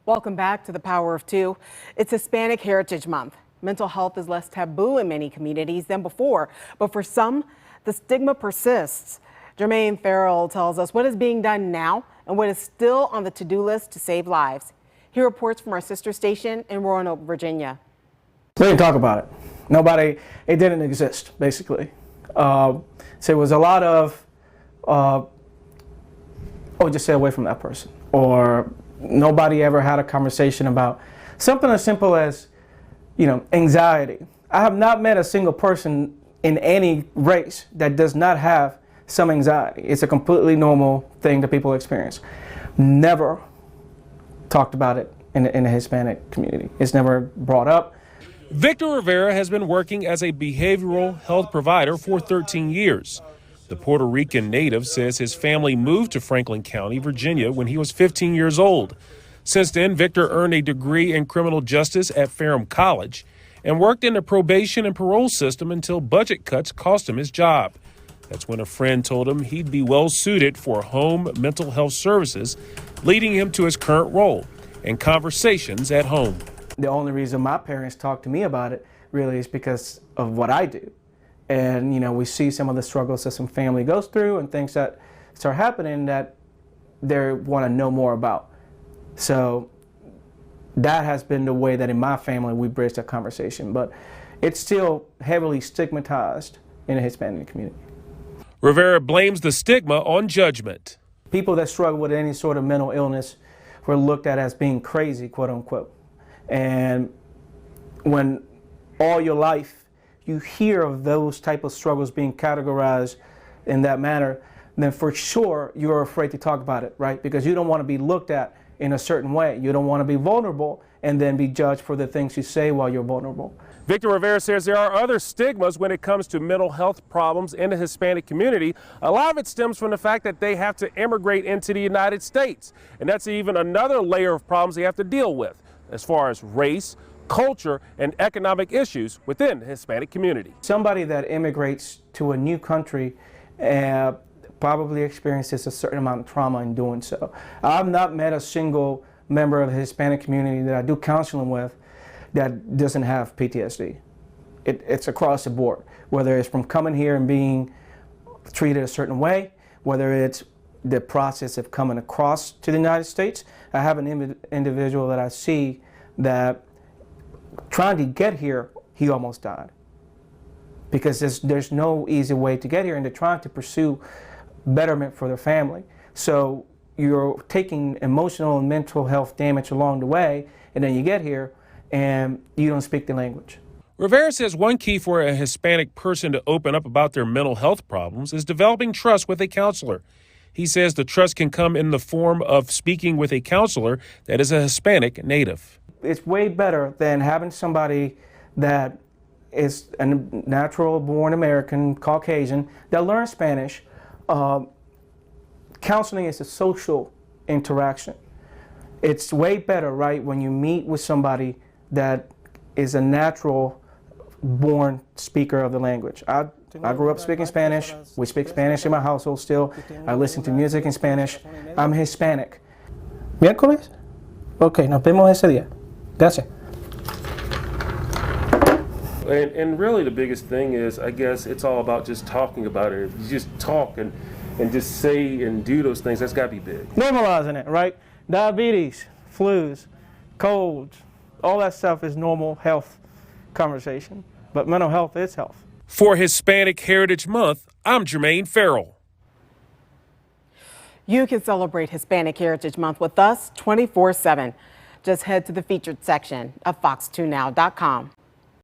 Welcome back to The Power of Two. It's Hispanic Heritage Month. Mental health is less taboo in many communities than before, but for some, the stigma persists. Jermaine Farrell tells us what is being done now and what is still on the to-do list to save lives. He reports from our sister station in Roanoke, Virginia. We didn't talk about it. It didn't exist, basically. So it was a lot of, oh, just stay away from that person. Or nobody ever had a conversation about something as simple as, anxiety. I have not met a single person in any race that does not have some anxiety. It's a completely normal thing that people experience. Never talked about it in the Hispanic community. It's never brought up. Victor Rivera has been working as a behavioral health provider for 13 years. The Puerto Rican native says his family moved to Franklin County, Virginia, when he was 15 years old. Since then, Victor earned a degree in criminal justice at Ferrum College and worked in the probation and parole system until budget cuts cost him his job. That's when a friend told him he'd be well suited for home mental health services, leading him to his current role and conversations at home. The only reason my parents talk to me about it really is because of what I do. And, we see some of the struggles that some family goes through and things that start happening that they want to know more about. So that has been the way that in my family we bridge that conversation. But it's still heavily stigmatized in the Hispanic community. Rivera blames the stigma on judgment. People that struggle with any sort of mental illness were looked at as being crazy, quote unquote. And when all your life you hear of those type of struggles being categorized in that manner, then for sure you're afraid to talk about it, right? Because you don't want to be looked at in a certain way. You don't want to be vulnerable and then be judged for the things you say while you're vulnerable. Victor Rivera says there are other stigmas when it comes to mental health problems in the Hispanic community. A lot of it stems from the fact that they have to immigrate into the United States. And that's even another layer of problems they have to deal with as far as race, culture, and economic issues within the Hispanic community. Somebody that immigrates to a new country probably experiences a certain amount of trauma in doing so. I've not met a single member of the Hispanic community that I do counseling with that doesn't have PTSD. It's across the board, whether it's from coming here and being treated a certain way, whether it's the process of coming across to the United States. I have an individual that I see that trying to get here, he almost died. Because there's no easy way to get here, and they're trying to pursue betterment for their family. So you're taking emotional and mental health damage along the way, and then you get here and you don't speak the language. Rivera says one key for a Hispanic person to open up about their mental health problems is developing trust with a counselor. He says the trust can come in the form of speaking with a counselor that is a Hispanic native. It's way better than having somebody that is a natural born American, Caucasian, that learns Spanish. Counseling is a social interaction. It's way better, right, when you meet with somebody that is a natural born speaker of the language. I grew up speaking Spanish. We speak Spanish in my household still. I listen to music in Spanish. I'm Hispanic. ¿Miércoles? Ok, nos vemos ese día. Gracias. And really the biggest thing is, I guess, it's all about just talking about it. You just talk and just say and do those things. That's got to be big. Normalizing it, right? Diabetes, flus, colds, all that stuff is normal health conversation. But mental health is health. For Hispanic Heritage Month, I'm Jermaine Farrell. You can celebrate Hispanic Heritage Month with us 24/7. Just head to the featured section of fox2now.com.